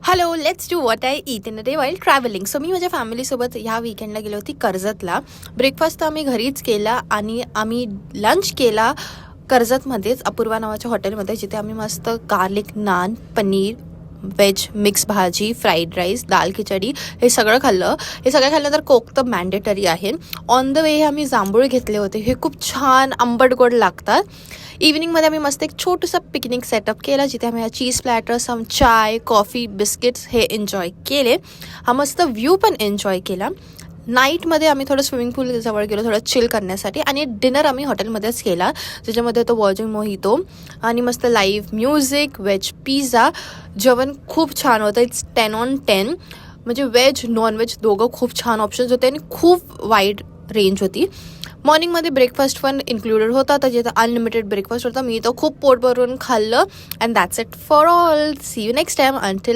Hello, let's do what I eat in a day while travelling. So मी माझ्या फॅमिलीसोबत ह्या वीकेंडला गेली होती कर्जतला. ब्रेकफास्ट तर आम्ही घरीच केला आणि आम्ही लंच केला कर्जतमध्येच अपूर्वा नावाच्या हॉटेलमध्ये, जिथे आम्ही मस्त garlic naan, paneer, veg mix भाजी, फ्राईड राईस, दाल खिचडी हे सगळं खाल्लं. हे सगळं खाल्ल्यानंतर कोक तर मॅन्डेटरी आहे. ऑन द वे हे आम्ही जांभूळ घेतले होते, हे खूप छान आंबट गोड लागतात. इव्हिनिंगमध्ये आम्ही मस्त एक छोटंसं पिकनिक सेटअप केला, जिथे आम्ही चीज प्लॅटर, सम चाय, कॉफी, बिस्किट्स हे एन्जॉय केले. हा मस्त व्ह्यू पण एन्जॉय केला. नाईटमध्ये आम्ही थोडं स्विमिंग पूल जवळ गेलो थोडं चिल करण्यासाठी, आणि डिनर आम्ही हॉटेलमध्येच केला, ज्याच्यामध्ये तो वर्जिन मोहितो आणि मस्त लाईव्ह म्युझिक, व्हेज पिझ्झा. जेवण खूप छान होतं. It's 10 on 10. म्हणजे व्हेज नॉनव्हेज दोघं खूप छान ऑप्शन्स होते आणि खूप वाईड रेंज होती. मॉर्निंगमध्ये ब्रेकफास्ट पण इन्क्लुडेड होता, तर जिथं अनलिमिटेड ब्रेकफास्ट होता. मी तर खूप पोट भरून खाल्लं. And that's it for all. See you next time. Until